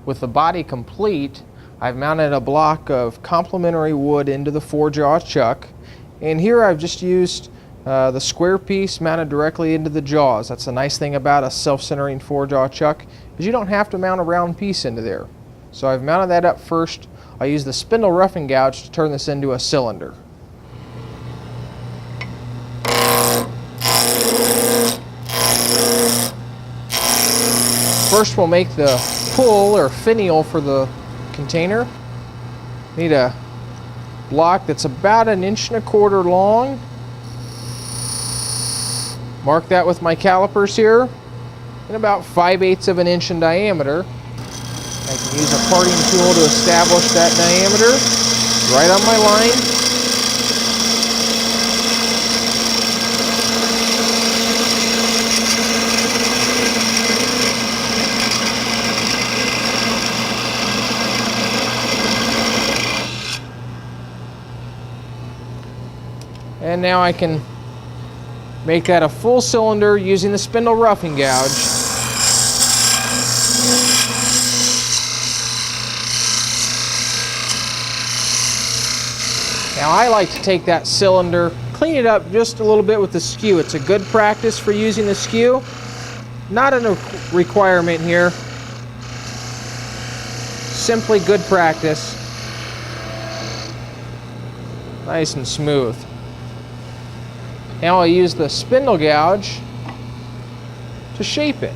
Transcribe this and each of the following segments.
With the body complete, I've mounted a block of complementary wood into the 4-jaw chuck, and here I've just used the square piece mounted directly into the jaws. That's the nice thing about a self-centering 4-jaw chuck, is you don't have to mount a round piece into there. So I've mounted that up first. I use the spindle roughing gouge to turn this into a cylinder. First we'll make the pull or finial for the container. Need a block that's about 1.25 inches long. Mark that with my calipers here, and about 5/8 of an inch in diameter. I can use a parting tool to establish that diameter right on my line. And now I can make that a full cylinder using the spindle roughing gouge. Now I like to take that cylinder, clean it up just a little bit with the skew. It's a good practice for using the skew. Not a requirement here. Simply good practice. Nice and smooth. Now I'll use the spindle gouge to shape it.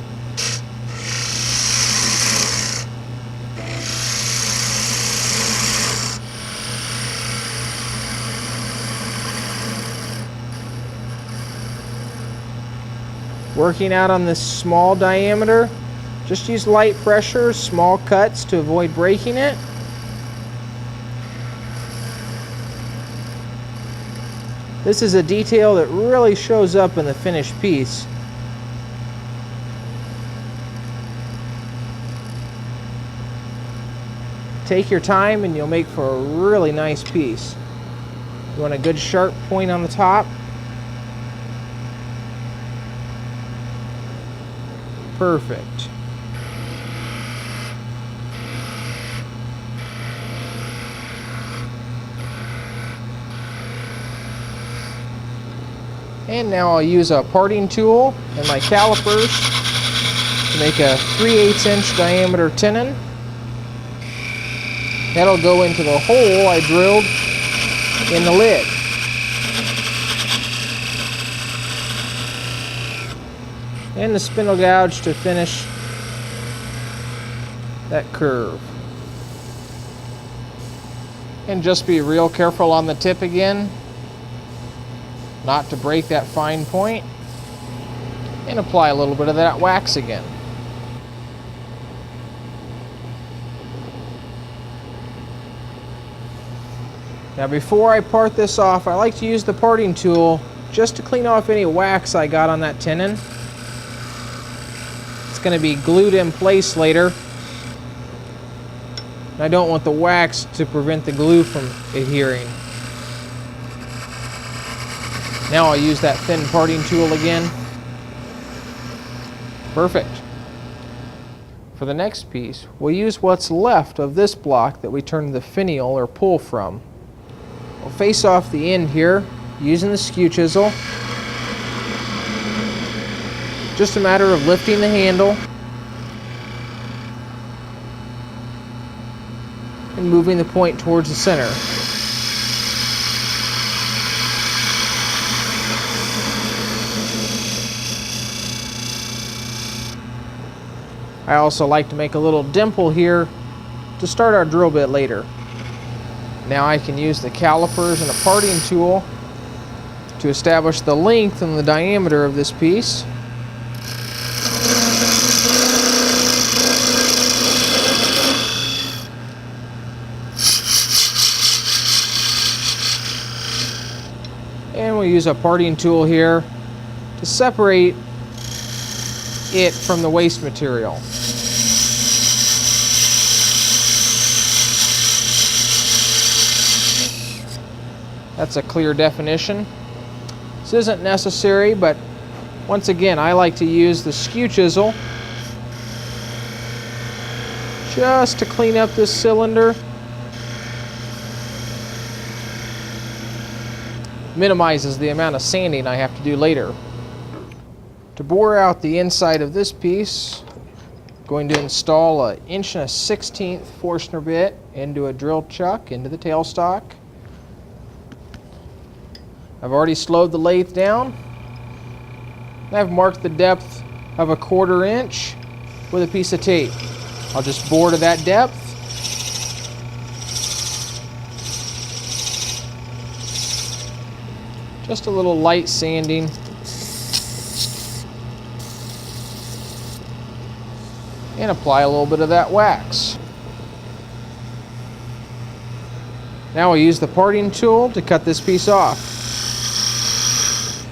Working out on this small diameter, just use light pressure, small cuts to avoid breaking it. This is a detail that really shows up in the finished piece. Take your time and you'll make for a really nice piece. You want a good sharp point on the top. Perfect. And now I'll use a parting tool and my calipers to make a 3/8 inch diameter tenon. That'll go into the hole I drilled in the lid. And the spindle gouge to finish that curve. And just be real careful on the tip again, not to break that fine point, and apply a little bit of that wax again. Now before I part this off, I like to use the parting tool just to clean off any wax I got on that tenon. It's going to be glued in place later. I don't want the wax to prevent the glue from adhering. Now I'll use that thin parting tool again. Perfect. For the next piece, we'll use what's left of this block that we turned the finial or pull from. We'll face off the end here using the skew chisel. Just a matter of lifting the handle and moving the point towards the center. I also like to make a little dimple here to start our drill bit later. Now I can use the calipers and a parting tool to establish the length and the diameter of this piece. And we'll use a parting tool here to separate it from the waste material. That's a clear definition. This isn't necessary, but once again, I like to use the skew chisel just to clean up this cylinder. Minimizes the amount of sanding I have to do later. To bore out the inside of this piece, I'm going to install an 1 1/16" Forstner bit into a drill chuck into the tailstock. I've already slowed the lathe down. I've marked the depth of a 1/4 inch with a piece of tape. I'll just bore to that depth. Just a little light sanding. And apply a little bit of that wax. Now we'll use the parting tool to cut this piece off.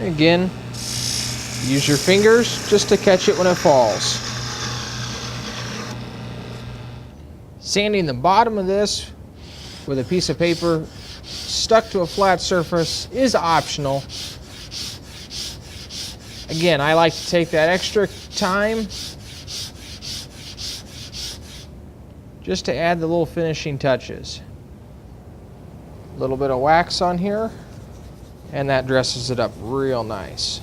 Again, use your fingers just to catch it when it falls. Sanding the bottom of this with a piece of paper stuck to a flat surface is optional. Again, I like to take that extra time just to add the little finishing touches. A little bit of wax on here, and that dresses it up real nice.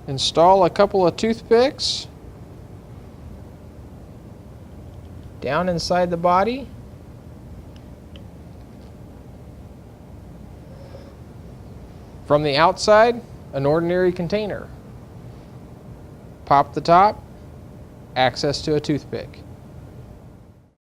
Install a couple of toothpicks down inside the body. From the outside, an ordinary container. Pop the top, access to a toothpick.